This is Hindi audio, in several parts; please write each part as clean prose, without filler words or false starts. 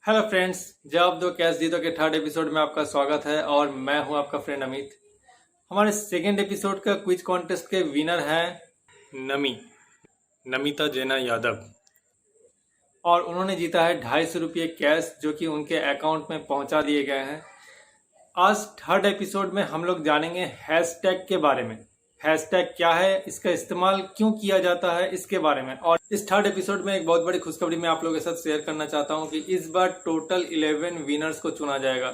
हेलो फ्रेंड्स, जवाब दो कैश जीतो के थर्ड एपिसोड में आपका स्वागत है और मैं हूं आपका फ्रेंड अमित। हमारे सेकेंड एपिसोड का क्विज कॉन्टेस्ट के विनर हैं नमिता जेना यादव और उन्होंने जीता है 250 रुपये कैश जो कि उनके अकाउंट में पहुंचा दिए गए हैं। आज थर्ड एपिसोड में हम लोग जानेंगे हैशटैग के बारे में। हैशटैग क्या है, इसका इस्तेमाल क्यों किया जाता है, इसके बारे में। और इस थर्ड एपिसोड में एक बहुत बड़ी खुशखबरी मैं आप लोगों के साथ शेयर करना चाहता हूं कि इस बार टोटल 11 विनर्स को चुना जाएगा।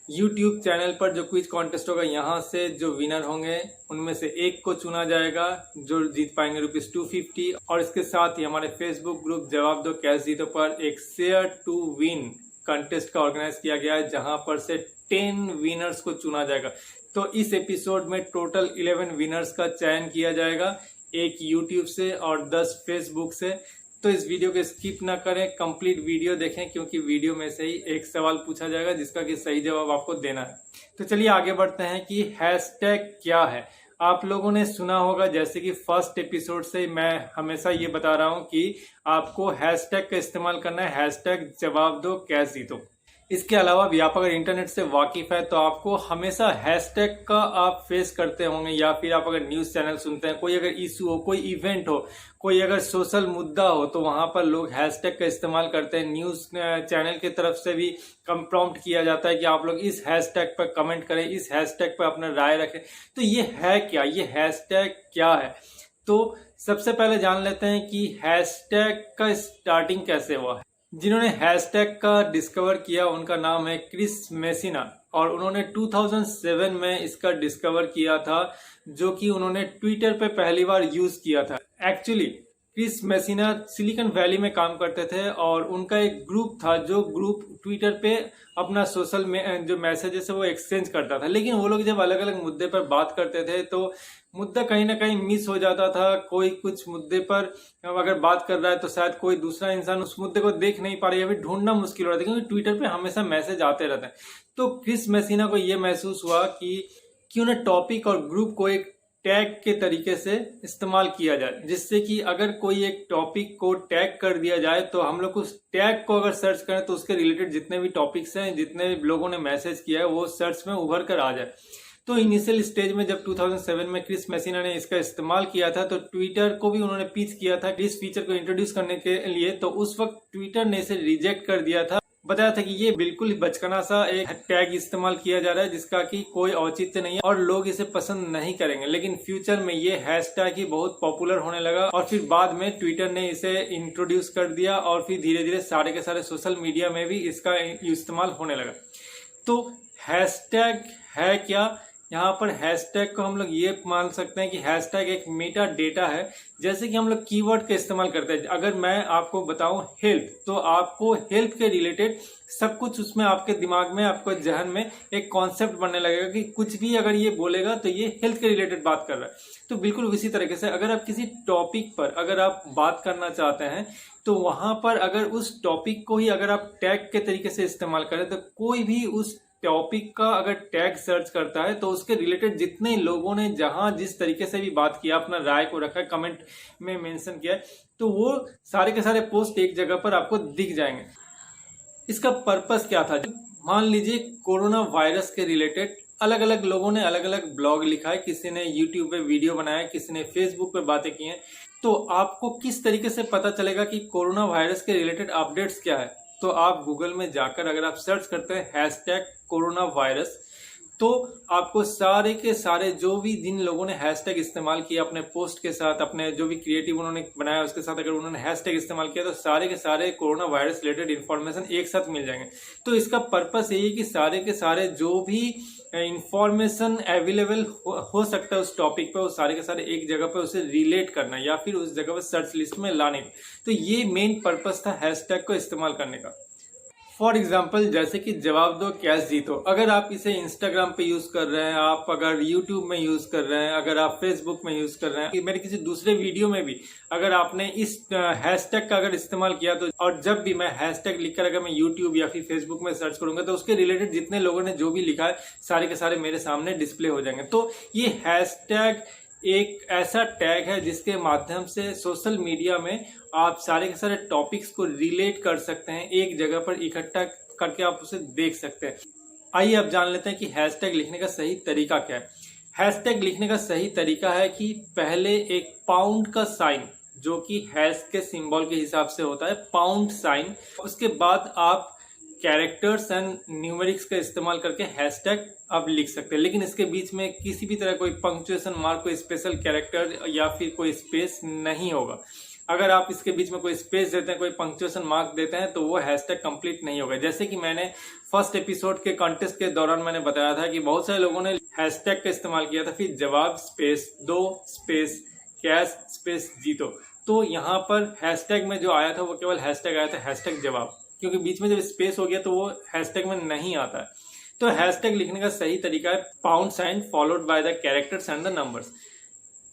यूट्यूब चैनल पर जो क्विज कॉन्टेस्ट होगा, यहाँ से जो विनर होंगे उनमें से एक को चुना जाएगा जो जीत पाएंगे ₹250। और इसके साथ ही हमारे फेसबुक ग्रुप जवाब दो कैश जीतो पर एक शेयर टू विन कंटेस्ट का ऑर्गेनाइज किया गया है, जहां पर से 10 विनर्स को चुना जाएगा। तो इस एपिसोड में टोटल 11 विनर्स का चयन किया जाएगा, एक यूट्यूब से और 10 फेसबुक से। तो इस वीडियो को स्किप ना करें, कंप्लीट वीडियो देखें, क्योंकि वीडियो में से ही एक सवाल पूछा जाएगा जिसका कि सही जवाब आपको देना है। तो चलिए आगे बढ़ते हैं कि हैशटैग क्या है। आप लोगों ने सुना होगा, जैसे कि फर्स्ट एपिसोड से मैं हमेशा ये बता रहा हूँ कि आपको हैशटैग का इस्तेमाल करना है, हैशटैग जवाब दो कैश जीतो। इसके अलावा भी आप अगर इंटरनेट से वाकिफ है तो आपको हमेशा हैशटैग का आप फेस करते होंगे, या फिर आप अगर न्यूज़ चैनल सुनते हैं, कोई अगर इशू हो, कोई इवेंट हो, कोई अगर सोशल मुद्दा हो, तो वहां पर लोग हैशटैग का इस्तेमाल करते हैं। न्यूज़ चैनल की तरफ से भी प्रॉम्प्ट किया जाता है कि आप लोग इस हैशटैग पर कमेंट करें, इस हैशटैग पर अपना राय रखें। तो ये है क्या, ये हैशटैग क्या है? तो सबसे पहले जान लेते हैं कि हैशटैग का स्टार्टिंग कैसे हुआ है। जिन्होंने हैशटैग का डिस्कवर किया उनका नाम है क्रिस मेसिना, और उन्होंने 2007 में इसका डिस्कवर किया था, जो कि उन्होंने ट्विटर पे पहली बार यूज किया था। Actually Chris Messina Silicon Valley में काम करते थे और उनका एक ग्रुप था जो ग्रुप ट्विटर पे अपना सोशल में जो मैसेजेस है वो एक्सचेंज करता था। लेकिन वो लोग जब अलग अलग मुद्दे पर बात करते थे तो मुद्दा कहीं ना कहीं मिस हो जाता था। कोई कुछ मुद्दे पर अगर बात कर रहा है तो शायद कोई दूसरा इंसान उस मुद्दे को देख नहीं पा रहा है, या फिर ढूंढना मुश्किल हो रहा था, क्योंकि ट्विटर पे हमेशा मैसेज आते रहते हैं। तो क्रिस मेसिना को ये महसूस हुआ कि उन्हें टॉपिक और ग्रुप को एक टैग के तरीके से इस्तेमाल किया जाए, जिससे कि अगर कोई एक टॉपिक को टैग कर दिया जाए तो हम लोग उस टैग को अगर सर्च करें तो उसके रिलेटेड जितने भी टॉपिक्स हैं, जितने लोगों ने मैसेज किया है, वो सर्च में उभर कर आ जाए। तो इनिशियल स्टेज में जब 2007 में क्रिस मेसिना ने इसका इस्तेमाल किया था तो ट्विटर को भी उन्होंने पिच किया था इस फीचर को इंट्रोड्यूस करने के लिए। तो उस वक्त ट्विटर ने इसे रिजेक्ट कर दिया था, बताया था कि ये बिल्कुल बचकाना सा एक टैग इस्तेमाल किया जा रहा है जिसका कि कोई औचित्य नहीं है और लोग इसे पसंद नहीं करेंगे। लेकिन फ्यूचर में ये हैशटैग ही बहुत पॉपुलर होने लगा और फिर बाद में ट्विटर ने इसे इंट्रोड्यूस कर दिया और फिर धीरे धीरे सारे के सारे सोशल मीडिया में भी इसका इस्तेमाल होने लगा। तो हैशटैग है क्या? यहाँ पर हैशटैग को हम लोग ये मान सकते हैं कि हैशटैग एक मेटा डेटा है। जैसे कि हम लोग कीवर्ड का इस्तेमाल करते हैं। अगर मैं आपको बताऊं हेल्थ, तो आपको हेल्थ के रिलेटेड सब कुछ उसमें आपके दिमाग में, आपको जहन में एक कॉन्सेप्ट बनने लगेगा कि कुछ भी अगर ये बोलेगा तो ये हेल्थ के रिलेटेड बात कर रहा है। तो बिल्कुल उसी तरीके से अगर आप किसी टॉपिक पर अगर आप बात करना चाहते हैं तो वहां पर अगर उस टॉपिक को ही अगर आप टैग के तरीके से इस्तेमाल करें तो कोई भी उस टॉपिक का अगर टैग सर्च करता है तो उसके रिलेटेड जितने लोगों ने जहां जिस तरीके से भी बात किया, अपना राय को रखा है, कमेंट में मेंशन किया है, तो वो सारे के सारे पोस्ट एक जगह पर आपको दिख जाएंगे। इसका पर्पस क्या था? मान लीजिए कोरोना वायरस के रिलेटेड अलग अलग लोगों ने अलग अलग ब्लॉग लिखा है, किसी ने यूट्यूब पे वीडियो बनाया है, किसी ने फेसबुक पे बातें की हैं। तो आपको किस तरीके से पता चलेगा कि कोरोना वायरस के रिलेटेड अपडेट्स क्या है? तो आप गूगल में जाकर अगर आप सर्च करते हैं हैशटैग कोरोना वायरस, तो आपको सारे के सारे जो भी जिन लोगों ने हैशटैग इस्तेमाल किया अपने पोस्ट के साथ, अपने जो भी क्रिएटिव उन्होंने बनाया उसके साथ अगर उन्होंने हैशटैग इस्तेमाल किया तो सारे के सारे कोरोना वायरस रिलेटेड इन्फॉर्मेशन एक साथ मिल जाएंगे। तो इसका पर्पस यही है कि सारे के सारे जो भी इंफॉर्मेशन अवेलेबल हो सकता है उस टॉपिक पे, वो सारे के सारे एक जगह पे उसे रिलेट करना या फिर उस जगह पे सर्च लिस्ट में लाने का। तो ये मेन पर्पस था हैशटैग को इस्तेमाल करने का। फॉर एग्जाम्पल जैसे कि जवाब दो कैश जीतो, अगर आप इसे इंस्टाग्राम पे यूज कर रहे हैं, आप अगर यूट्यूब में यूज कर रहे हैं, अगर आप फेसबुक में यूज कर रहे हैं, मेरे किसी दूसरे वीडियो में भी अगर आपने इस हैशटैग का अगर इस्तेमाल किया तो, और जब भी मैं हैशटैग लिखकर अगर मैं यूट्यूब या फिर फेसबुक में सर्च करूंगा तो उसके रिलेटेड जितने लोगों ने जो भी लिखा है सारे के सारे मेरे सामने डिस्प्ले हो जाएंगे। तो ये हैशटैग एक ऐसा टैग है जिसके माध्यम से सोशल मीडिया में आप सारे के सारे टॉपिक्स को रिलेट कर सकते हैं, एक जगह पर इकट्ठा करके आप उसे देख सकते हैं। आइए अब जान लेते हैं कि हैशटैग लिखने का सही तरीका क्या है। हैशटैग लिखने का सही तरीका है कि पहले एक पाउंड का साइन, जो कि हैश के सिंबल के हिसाब से होता है, पाउंड साइन, उसके बाद आप कैरेक्टर्स एंड न्यूमेरिक्स का इस्तेमाल करके हैशटैग आप लिख सकते हैं। लेकिन इसके बीच में किसी भी तरह कोई पंक्चुएशन मार्क, कोई स्पेशल कैरेक्टर या फिर कोई स्पेस नहीं होगा। अगर आप इसके बीच में कोई स्पेस देते हैं, कोई पंक्चुएशन मार्क देते हैं, तो वो हैशटैग कंप्लीट नहीं होगा। जैसे कि मैंने फर्स्ट एपिसोड के कॉन्टेस्ट के दौरान मैंने बताया था कि बहुत सारे लोगों ने हैशटैग का इस्तेमाल किया था, फिर जवाब स्पेस 2 स्पेस कैश स्पेस जीतो। तो यहाँ पर हैशटैग में जो आया था वो केवल हैशटैग आया था, हैशटैग जवाब, क्योंकि बीच में जब स्पेस हो गया तो वो हैशटैग में नहीं आता है। तो हैशटैग लिखने का सही तरीका है pound sign followed by the characters and the numbers.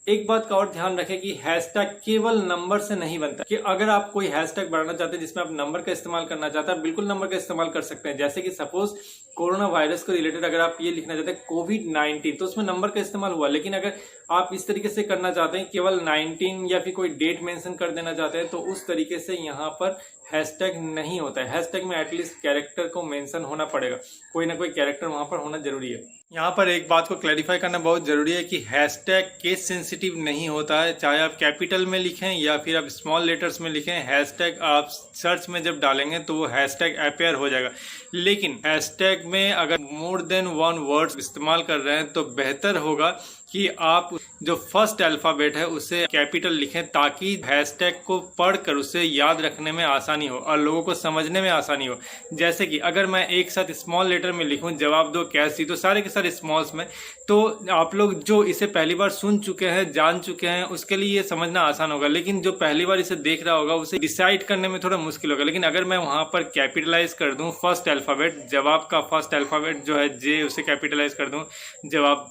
एक बात का और ध्यान रखें कि हैशटैग केवल नंबर से नहीं बनता। कि अगर आप कोई हैशटैग बनाना चाहते हैं जिसमें आप नंबर का इस्तेमाल करना चाहते हैं, बिल्कुल नंबर का इस्तेमाल कर सकते हैं। जैसे कि सपोज कोरोना वायरस को रिलेटेड अगर आप ये लिखना चाहते हैं कोविड-19, तो उसमें नंबर का इस्तेमाल हुआ। लेकिन अगर आप इस तरीके से करना चाहते हैं केवल 19 या फिर कोई डेट मेंशन कर देना चाहते हैं, तो उस तरीके से यहाँ पर हैशटैग नहीं होता है। हैशटैग में एटलीस्ट कैरेक्टर को मेंशन होना पड़ेगा, कोई ना कोई कैरेक्टर वहां पर होना जरूरी है। यहाँ पर एक बात को क्लैरिफाई करना बहुत जरूरी है कि हैशटैग केस सेंसिटिव नहीं होता है। चाहे आप कैपिटल में लिखें या फिर आप स्मॉल लेटर्स में लिखें, हैशटैग आप सर्च में जब डालेंगे तो वो हैशटैग अपेयर हो जाएगा। लेकिन हैशटैग में अगर मोर देन 1 वर्ड इस्तेमाल कर रहे हैं तो बेहतर होगा कि आप जो फर्स्ट अल्फाबेट है उसे कैपिटल लिखें, ताकि हैशटैग को पढ़कर उसे याद रखने में आसानी हो और लोगों को समझने में आसानी हो। जैसे कि अगर मैं एक साथ स्मॉल लेटर में लिखूं जवाब दो कैश, तो सारे के सारे स्मॉल्स में, तो आप लोग जो इसे पहली बार सुन चुके हैं, जान चुके हैं, उसके लिए ये समझना आसान होगा। लेकिन जो पहली बार इसे देख रहा होगा उसे डिसाइड करने में थोड़ा मुश्किल होगा। लेकिन अगर मैं वहां पर कैपिटलाइज कर दूं फर्स्ट अल्फाबेट, जवाब का फर्स्ट अल्फाबेट जो है जे, उसे कैपिटलाइज कर दूं, जवाब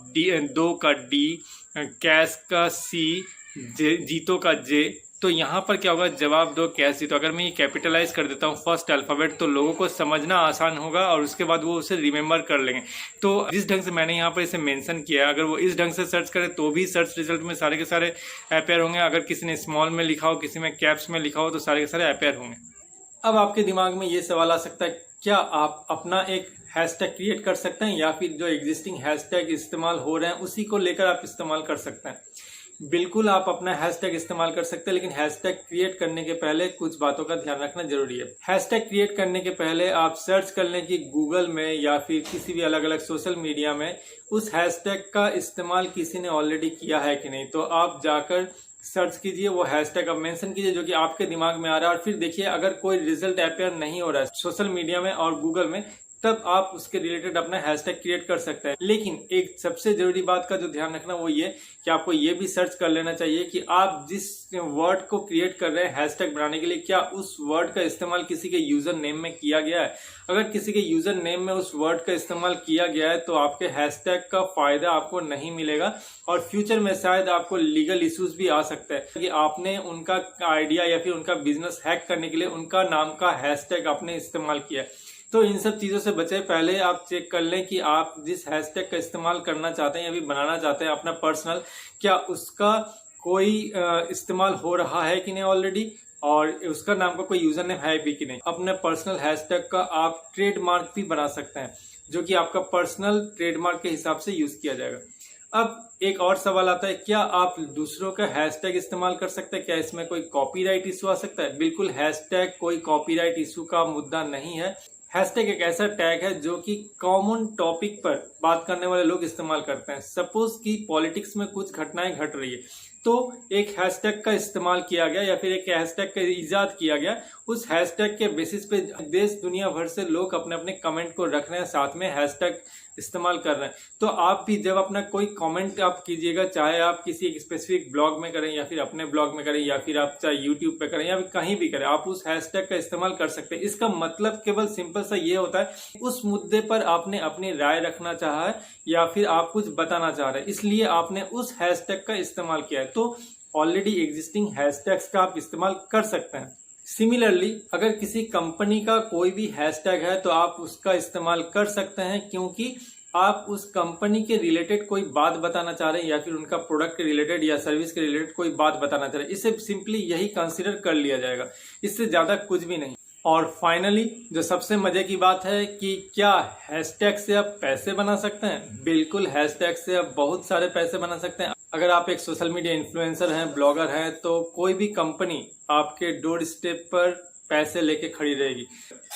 दो का डी, कैश का सी, जीतो का जे, तो यहाँ पर क्या होगा जवाब दो कैश जीतो। अगर मैं ये कैपिटलाइज कर देता हूँ फर्स्ट अल्फाबेट तो लोगों को समझना आसान होगा और उसके बाद वो उसे रिमेंबर कर लेंगे। तो जिस ढंग से मैंने यहाँ पर इसे मेंशन किया है, अगर वो इस ढंग से सर्च करें तो भी सर्च रिजल्ट में सारे के सारे अपेयर होंगे। अगर किसी ने स्मॉल में लिखा हो, किसी में कैप्स में लिखा हो, तो सारे के सारे अपेयर होंगे। अब आपके दिमाग में ये सवाल आ सकता है, क्या आप अपना एक हैशटैग क्रिएट कर सकते हैं या फिर जो एग्जिस्टिंग हैशटैग इस्तेमाल हो रहे हैं उसी को लेकर आप इस्तेमाल कर सकते हैं? बिल्कुल आप अपना हैशटैग इस्तेमाल कर सकते हैं, लेकिन हैशटैग क्रिएट करने के पहले कुछ बातों का ध्यान रखना जरूरी है। हैशटैग क्रिएट करने के पहले आप सर्च कर लें कि गूगल में या फिर किसी भी अलग अलग सोशल मीडिया में उस हैशटैग का इस्तेमाल किसी ने ऑलरेडी किया है कि नहीं। तो आप जाकर सर्च कीजिए, वो हैशटैग आप मेंशन कीजिए जो कि आपके दिमाग में आ रहा है, और फिर देखिए अगर कोई रिजल्ट अपेयर नहीं हो रहा है सोशल मीडिया में और गूगल में, तब आप उसके रिलेटेड अपना हैशटैग क्रिएट कर सकते हैं। लेकिन एक सबसे जरूरी बात का जो ध्यान रखना वो ये कि आपको ये भी सर्च कर लेना चाहिए कि आप जिस वर्ड को क्रिएट कर रहे हैं हैशटैग बनाने के लिए, क्या उस वर्ड का इस्तेमाल किसी के यूजर नेम में किया गया है। अगर किसी के यूजर नेम में उस वर्ड का इस्तेमाल किया गया है तो आपके हैशटैग का फायदा आपको नहीं मिलेगा और फ्यूचर में शायद आपको लीगल इश्यूज भी आ सकते हैं कि आपने उनका आइडिया या फिर उनका बिजनेस हैक करने के लिए उनका नाम का हैशटैग आपने इस्तेमाल किया। तो इन सब चीजों से बचे, पहले आप चेक कर लें कि आप जिस हैशटैग का इस्तेमाल करना चाहते हैं या फिर बनाना चाहते हैं अपना पर्सनल, क्या उसका कोई इस्तेमाल हो रहा है कि नहीं ऑलरेडी, और उसका नाम का कोई यूजर नेम है भी कि नहीं। अपने पर्सनल हैशटैग का आप ट्रेडमार्क भी बना सकते हैं जो कि आपका पर्सनल ट्रेडमार्क के हिसाब से यूज किया जाएगा। अब एक और सवाल आता है, क्या आप दूसरों का हैशटैग इस्तेमाल कर सकते हैं? क्या इसमें कोई कॉपीराइट इशू आ सकता है? बिल्कुल, हैशटैग कोई कॉपीराइट इशू का मुद्दा नहीं है। हैशटैग एक ऐसा टैग है जो कि कॉमन टॉपिक पर बात करने वाले लोग इस्तेमाल करते हैं। सपोज कि पॉलिटिक्स में कुछ घटनाएं घट रही है तो एक हैशटैग का इस्तेमाल किया गया या फिर एक हैशटैग का इजाद किया गया। उस हैशटैग के बेसिस पे देश दुनिया भर से लोग अपने अपने कमेंट को रख रहे हैं, साथ में हैशटैग इस्तेमाल कर रहे हैं। तो आप भी जब अपना कोई कमेंट आप कीजिएगा, चाहे आप किसी एक स्पेसिफिक ब्लॉग में करें या फिर अपने ब्लॉग में करें या फिर आप चाहे यूट्यूब पे करें या फिर कहीं भी करें, आप उस हैशटैग का इस्तेमाल कर सकते हैं। इसका मतलब केवल सिंपल सा ये होता है उस मुद्दे पर आपने अपनी राय रखना चाहा है या फिर आप कुछ बताना चाह रहे हैं, इसलिए आपने उस हैशटैग का इस्तेमाल किया है। तो ऑलरेडी एग्जिस्टिंग हैशटैग्स का आप इस्तेमाल कर सकते हैं। सिमिलरली अगर किसी कंपनी का कोई भी हैशटैग है तो आप उसका इस्तेमाल कर सकते हैं, क्योंकि आप उस कंपनी के रिलेटेड कोई बात बताना चाह रहे हैं या फिर उनका प्रोडक्ट के रिलेटेड या सर्विस के रिलेटेड कोई बात बताना चाह रहे हैं, इसे सिंपली यही कंसीडर कर लिया जाएगा, इससे ज्यादा कुछ भी नहीं। और फाइनली जो सबसे मजे की बात है कि क्या हैशटैग से आप पैसे बना सकते हैं? बिल्कुल, हैशटैग से आप बहुत सारे पैसे बना सकते हैं। अगर आप एक सोशल मीडिया इन्फ्लुएंसर हैं, ब्लॉगर हैं, तो कोई भी कंपनी आपके डोर स्टेप पर पैसे लेके खड़ी रहेगी।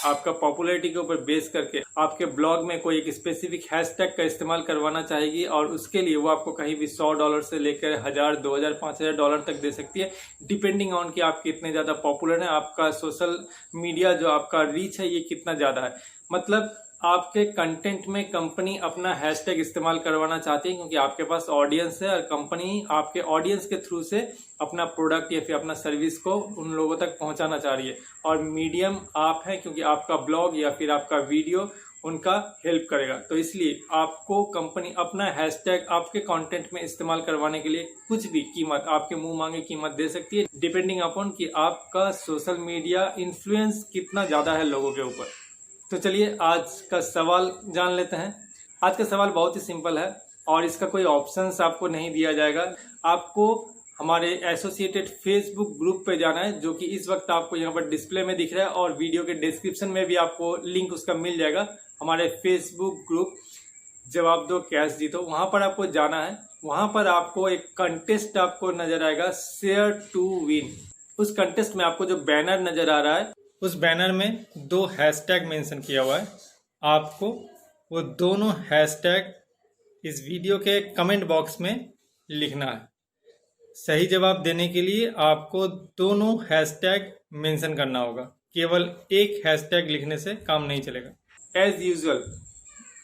आपका पॉपुलैरिटी के ऊपर बेस करके आपके ब्लॉग में कोई एक स्पेसिफिक हैशटैग का इस्तेमाल करवाना चाहेगी और उसके लिए वो आपको कहीं भी $100 से लेकर 1000, 2000, $5000 तक दे सकती है, डिपेंडिंग ऑन कि आप कितने ज्यादा पॉपुलर हैं, आपका सोशल मीडिया जो आपका रीच है ये कितना ज्यादा है। मतलब आपके कंटेंट में कंपनी अपना हैशटैग इस्तेमाल करवाना चाहती है क्योंकि आपके पास ऑडियंस है और कंपनी आपके ऑडियंस के थ्रू से अपना प्रोडक्ट या फिर अपना सर्विस को उन लोगों तक पहुंचाना चाह रही है। और मीडियम आप हैं क्योंकि आपका ब्लॉग या फिर आपका वीडियो उनका हेल्प करेगा। तो इसलिए आपको कंपनी अपना हैशटैग आपके कंटेंट में इस्तेमाल करवाने के लिए कुछ भी कीमत, आपके मुंह मांगे कीमत दे सकती है, डिपेंडिंग अपॉन कि आपका सोशल मीडिया इन्फ्लुएंस कितना ज्यादा है लोगों के ऊपर। तो चलिए आज का सवाल जान लेते हैं। आज का सवाल बहुत ही सिंपल है और इसका कोई ऑप्शंस आपको नहीं दिया जाएगा। आपको हमारे एसोसिएटेड फेसबुक ग्रुप पे जाना है, जो कि इस वक्त आपको यहाँ पर डिस्प्ले में दिख रहा है और वीडियो के डिस्क्रिप्शन में भी आपको लिंक उसका मिल जाएगा। हमारे फेसबुक ग्रुप जवाब दो कैश जीतो, वहां पर आपको जाना है। वहां पर आपको एक कंटेस्ट आपको नजर आएगा, शेयर टू विन। उस कंटेस्ट में आपको जो बैनर नजर आ रहा है, उस बैनर में 2 हैशटैग मेंशन किया हुआ है। आपको वो दोनों हैशटैग इस वीडियो के कमेंट बॉक्स में लिखना है। सही जवाब देने के लिए आपको दोनों हैशटैग मेंशन करना होगा, केवल एक हैशटैग लिखने से काम नहीं चलेगा। एज यूजुअल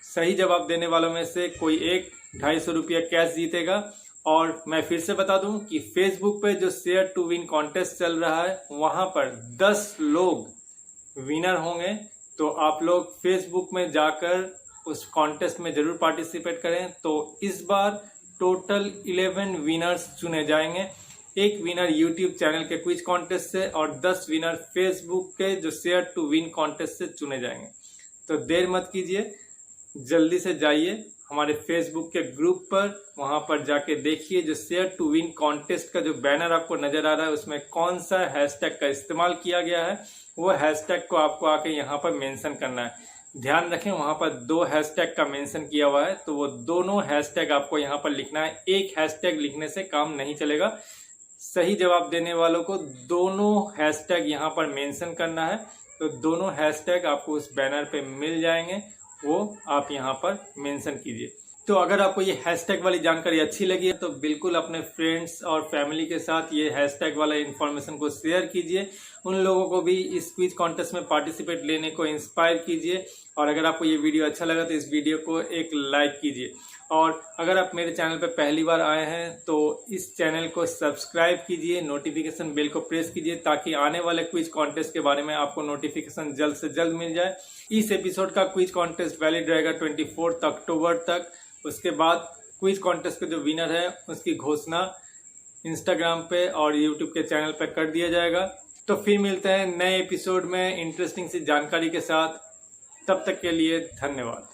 सही जवाब देने वालों में से कोई एक 250 रुपया कैश जीतेगा। और मैं फिर से बता दूं कि फेसबुक पे जो शेयर टू विन कॉन्टेस्ट चल रहा है वहां पर 10 लोग विनर होंगे। तो आप लोग फेसबुक में जाकर उस कॉन्टेस्ट में जरूर पार्टिसिपेट करें। तो इस बार टोटल 11 विनर्स चुने जाएंगे। एक विनर यूट्यूब चैनल के क्विज कॉन्टेस्ट से और 10 विनर फेसबुक के जो शेयर टू विन कॉन्टेस्ट से चुने जाएंगे। तो देर मत कीजिए, जल्दी से जाइए हमारे फेसबुक के ग्रुप पर, वहां पर जाके देखिए जो शेयर टू विन कॉन्टेस्ट का जो बैनर आपको नजर आ रहा है उसमें कौन सा हैशटैग का इस्तेमाल किया गया है। वो हैशटैग को आपको आके यहाँ पर मेंशन करना है। ध्यान रखें वहां पर 2 हैशटैग का मेंशन किया हुआ है, तो वो दोनों हैशटैग आपको यहाँ पर लिखना है। एक हैशटैग लिखने से काम नहीं चलेगा। सही जवाब देने वालों को दोनों हैशटैग यहाँ पर मेंशन करना है। तो दोनों हैशटैग आपको उस बैनर पे मिल जाएंगे, वो आप यहाँ पर मेंशन कीजिए। तो अगर आपको ये हैशटैग वाली जानकारी अच्छी लगी है तो बिल्कुल अपने फ्रेंड्स और फैमिली के साथ ये हैशटैग वाला इन्फॉर्मेशन को शेयर कीजिए। उन लोगों को भी इस क्विज कॉन्टेस्ट में पार्टिसिपेट लेने को इंस्पायर कीजिए। और अगर आपको ये वीडियो अच्छा लगा तो इस वीडियो को एक लाइक कीजिए। और अगर आप मेरे चैनल पर पहली बार आए हैं तो इस चैनल को सब्सक्राइब कीजिए, नोटिफिकेशन बेल को प्रेस कीजिए ताकि आने वाले क्विज कॉन्टेस्ट के बारे में आपको नोटिफिकेशन जल्द से जल्द मिल जाए। इस एपिसोड का क्विज कॉन्टेस्ट वैलिड रहेगा 24 अक्टूबर तक। उसके बाद क्विज कॉन्टेस्ट के जो विनर है उसकी घोषणा इंस्टाग्राम पे और यूट्यूब के चैनल पे कर दिया जाएगा। तो फिर मिलते हैं नए एपिसोड में इंटरेस्टिंग सी जानकारी के साथ। तब तक के लिए धन्यवाद।